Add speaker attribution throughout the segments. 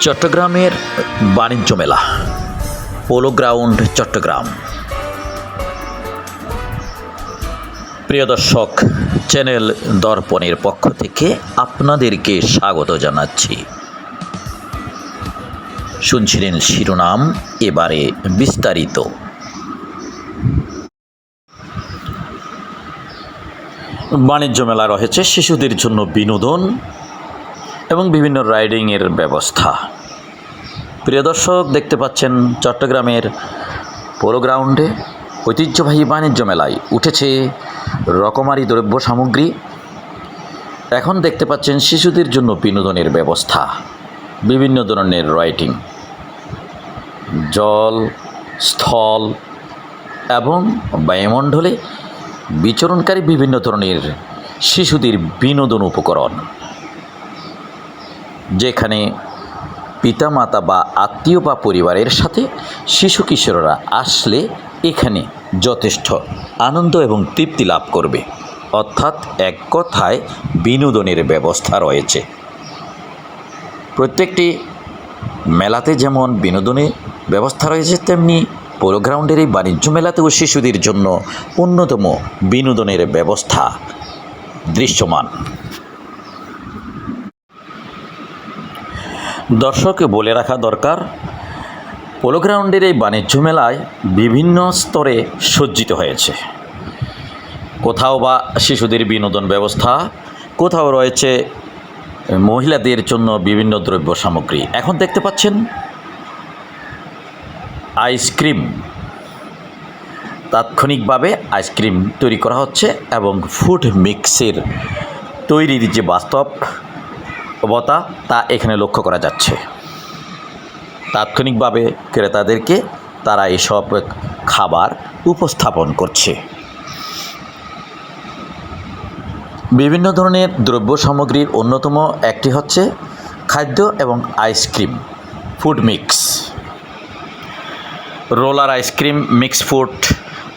Speaker 1: চট্টগ্রামের বাণিজ্য মেলা পোলো গ্রাউন্ড চট্টগ্রাম। প্রিয় দর্শক, চ্যানেল দর্পণের পক্ষ থেকে আপনাদেরকে স্বাগত জানাচ্ছি। শুনছিলেন শিরোনাম, এবারে বিস্তারিত। বাণিজ্য মেলা রয়েছে শিশুদের জন্য বিনোদন এবং বিভিন্ন রাইডিংয়ের ব্যবস্থা। প্রিয় দর্শক, দেখতে পাচ্ছেন চট্টগ্রামের পোলো গ্রাউন্ডে ঐতিহ্যবাহী বাণিজ্য মেলায় উঠেছে রকমারি দ্রব্য সামগ্রী। এখন দেখতে পাচ্ছেন শিশুদের জন্য বিনোদনের ব্যবস্থা, বিভিন্ন ধরনের রাইডিং, জল, স্থল এবং বায়ুমণ্ডলে বিচরণকারী বিভিন্ন ধরনের শিশুদের বিনোদন উপকরণ, যেখানে পিতামাতা বা আত্মীয় বা পরিবারের সাথে শিশু কিশোররা আসলে এখানে যথেষ্ট আনন্দ এবং তৃপ্তি লাভ করবে। অর্থাৎ এক কথায় বিনোদনের ব্যবস্থা রয়েছে। প্রত্যেকটি মেলাতে যেমন বিনোদনের ব্যবস্থা রয়েছে, তেমনি পোলো গ্রাউন্ডের এই বাণিজ্য মেলাতেও শিশুদের জন্য অন্যতম বিনোদনের ব্যবস্থা দৃশ্যমান। দর্শককে বলে রাখা দরকার, পোলো গ্রাউন্ডের এই বাণিজ্য মেলায় বিভিন্ন স্তরে সজ্জিত হয়েছে। কোথাও বা শিশুদের বিনোদন ব্যবস্থা, কোথাও রয়েছে মহিলাদের জন্য বিভিন্ন দ্রব্য সামগ্রী। এখন দেখতে পাচ্ছেন আইসক্রিম, তাৎক্ষণিকভাবে আইসক্রিম তৈরি করা হচ্ছে এবং ফুড মিক্সের তৈরির যে বাস্তবতা তা এখানে লক্ষ্য করা যাচ্ছে। তাৎক্ষণিকভাবে ক্রেতাদেরকে তারা এসব খাবার উপস্থাপন করছে। বিভিন্ন ধরনের দ্রব্য সামগ্রীর অন্যতম একটি হচ্ছে খাদ্য এবং ice cream, food mix, roller ice cream, mix food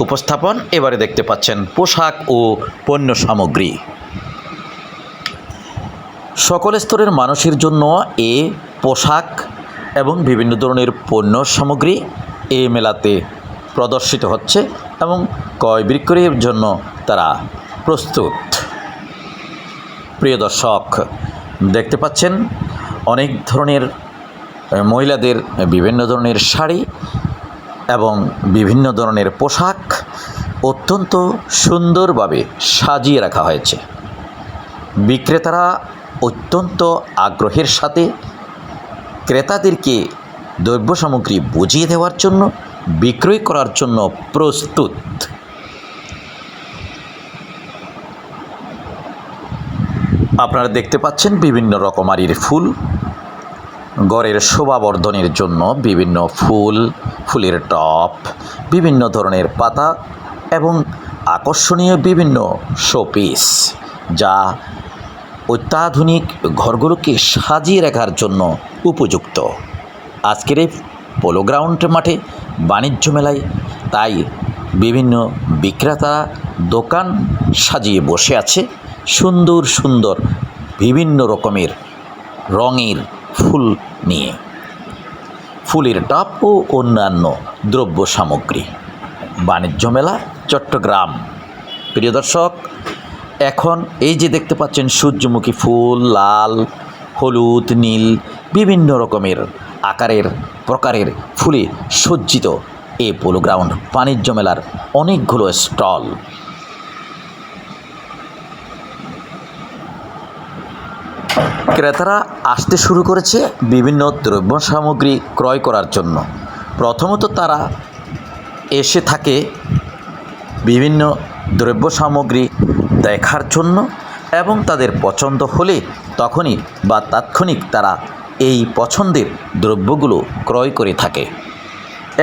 Speaker 1: উপস্থাপন। এবারে দেখতে পাচ্ছেন পোশাক ও পণ্য সামগ্রী। সকল স্তরের মানুষের জন্য এ পোশাক এবং বিভিন্ন ধরনের পণ্য সামগ্রী এই মেলাতে প্রদর্শিত হচ্ছে এবং ক্রয় বিক্রয়ের জন্য তারা প্রস্তুত। প্রিয় দর্শক, দেখতে পাচ্ছেন অনেক ধরনের মহিলাদের বিভিন্ন ধরনের শাড়ি এবং বিভিন্ন ধরনের পোশাক অত্যন্ত সুন্দরভাবে সাজিয়ে রাখা হয়েছে। বিক্রেতারা অত্যন্ত আগ্রহের সাথে ক্রেতাদেরকে দ্রব্য সামগ্রী বুঝিয়ে দেওয়ার জন্য, বিক্রয় করার জন্য প্রস্তুত। আপনারা দেখতে পাচ্ছেন বিভিন্ন রকমারির ফুল, ঘরের শোভাবর্ধনের জন্য বিভিন্ন ফুল, ফুলের টব, বিভিন্ন ধরনের পাতা এবং আকর্ষণীয় বিভিন্ন শোপিস, যা অত্যাধুনিক ঘরগুলোকে সাজিয়ে রাখার জন্য উপযুক্ত। আজকের এই পোলো গ্রাউন্ড মাঠে বাণিজ্য মেলায় তাই বিভিন্ন বিক্রেতা দোকান সাজিয়ে বসে আছে সুন্দর সুন্দর বিভিন্ন রকমের রঙের ফুল নিয়ে, ফুলের টব ও অন্যান্য দ্রব্য সামগ্রী। বাণিজ্য মেলা চট্টগ্রাম। প্রিয় দর্শক, এখন এই যে দেখতে পাচ্ছেন সূর্যমুখী ফুল, লাল, হলুদ, নীল, বিভিন্ন রকমের আকারের প্রকারের ফুলে সজ্জিত এই পোলো গ্রাউন্ড বাণিজ্য মেলার অনেকগুলো স্টল। ক্রেতারা আসতে শুরু করেছে বিভিন্ন দ্রব্য সামগ্রী ক্রয় করার জন্য। প্রথমত তারা এসে থাকে বিভিন্ন দ্রব্য সামগ্রী দেখার জন্য এবং তাদের পছন্দ হলে তখনই বা তাৎক্ষণিক তারা এই পছন্দের দ্রব্যগুলো ক্রয় করে থাকে।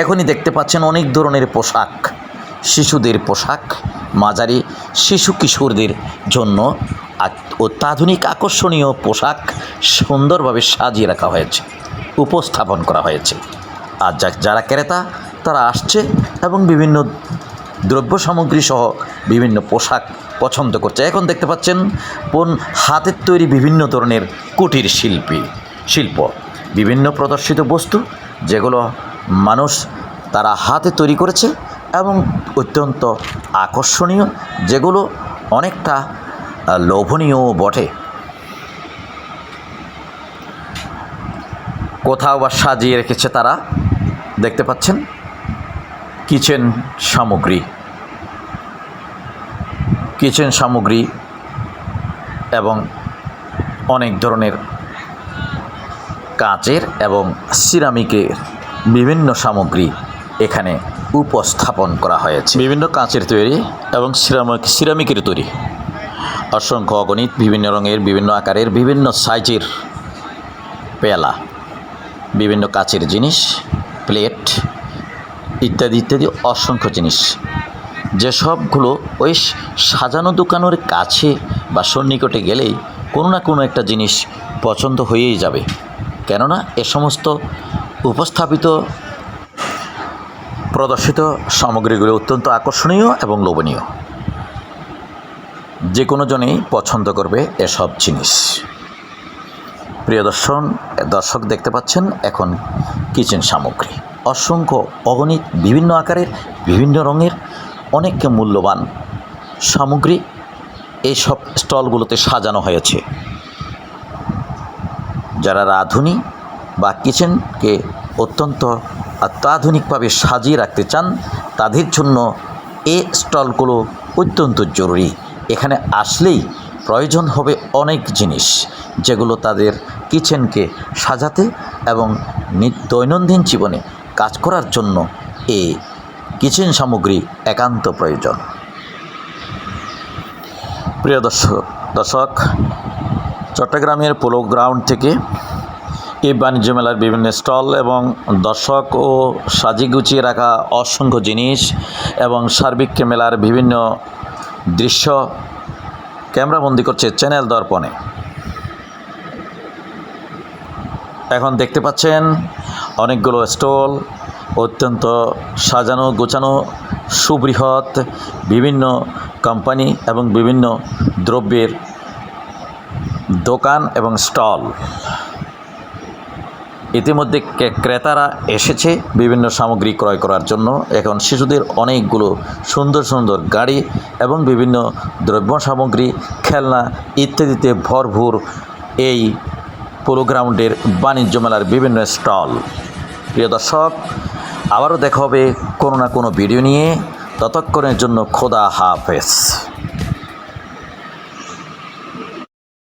Speaker 1: এখনই দেখতে পাচ্ছেন অনেক ধরনের পোশাক, শিশুদের পোশাক, মাঝারি শিশু কিশোরদের জন্য অত্যাধুনিক আকর্ষণীয় পোশাক সুন্দরভাবে সাজিয়ে রাখা হয়েছে, উপস্থাপন করা হয়েছে। আর যারা ক্রেতা তারা আসছে এবং বিভিন্ন দ্রব্য সামগ্রী সহ বিভিন্ন পোশাক পছন্দ করছে। এখন দেখতে পাচ্ছেন হাতের তৈরি বিভিন্ন ধরনের কুটির শিল্প, বিভিন্ন প্রদর্শিত বস্তু, যেগুলো মানুষ তারা হাতে তৈরি করেছে এবং অত্যন্ত আকর্ষণীয়, যেগুলো অনেকটা লোভনীয় বটে। কোথাও বা সাজিয়ে রেখেছে তারা, দেখতে পাচ্ছেন কিচেন সামগ্রী এবং অনেক ধরনের কাচের এবং সিরামিকের বিভিন্ন সামগ্রী এখানে উপস্থাপন করা হয়েছে। বিভিন্ন কাচের তৈরি এবং সিরামিকের তৈরি অসংখ্য অগণিত বিভিন্ন রঙের, বিভিন্ন আকারের, বিভিন্ন সাইজের পেয়ালা, বিভিন্ন কাচের জিনিস, প্লেট ইত্যাদি ইত্যাদি অসংখ্য জিনিস, যেসবগুলো ওই সাজানো দোকানের কাছে বা সন্নিকটে গেলেই কোনো না কোনো একটা জিনিস পছন্দ হয়েই যাবে। কেননা এ সমস্ত উপস্থাপিত প্রদর্শিত সামগ্রীগুলো অত্যন্ত আকর্ষণীয় এবং লোভনীয়, যে কোনো জনেই পছন্দ করবে এসব জিনিস। প্রিয় দর্শক দেখতে পাচ্ছেন এখন কিচেন সামগ্রী, অসংখ্য অগণিত বিভিন্ন আকারের, বিভিন্ন রঙের, অনেক মূল্যবান সামগ্রী এইসব স্টলগুলোতে সাজানো হয়েছে। যারা রাঁধুনি বা কিচেনকে অত্যন্ত অত্যাধুনিকভাবে সাজিয়ে রাখতে চান, তাদের জন্য এই স্টলগুলো অত্যন্ত জরুরি। এখানে আসলেই প্রয়োজন হবে অনেক জিনিস, যেগুলো তাদের কিচেনকে সাজাতে এবং দৈনন্দিন জীবনে কাজ করার জন্য এই কিচেন সামগ্রী একান্ত প্রয়োজন। প্রিয় দর্শক চট্টগ্রামের পোলো গ্রাউন্ড থেকে এই বাণিজ্য মেলার বিভিন্ন স্টল এবং দর্শক ও সাজিয়ে গুছিয়ে রাখা অসংখ্য জিনিস এবং সার্বিক মেলার বিভিন্ন দৃশ্য ক্যামেরাবন্দি করছে চ্যানেল দর্পণে। এখন দেখতে পাচ্ছেন অনেকগুলো স্টল, অত্যন্ত সাজানো গোছানো, সুবৃহৎ বিভিন্ন কোম্পানি এবং বিভিন্ন দ্রব্যের দোকান এবং স্টল। ইতিমধ্যে ক্রেতারা এসেছে বিভিন্ন সামগ্রী ক্রয় করার জন্য। এখন শিশুদের অনেকগুলো সুন্দর সুন্দর গাড়ি এবং বিভিন্ন দ্রব্য সামগ্রী, খেলনা ইত্যাদিতে ভরপুর এই পোলো গ্রাউন্ডের বাণিজ্য মেলার বিভিন্ন স্টল। প্রিয় দর্শক, আবারও দেখা হবে কোনো না কোনো ভিডিও নিয়ে। ততক্ষণের জন্য খোদা হাফেজ।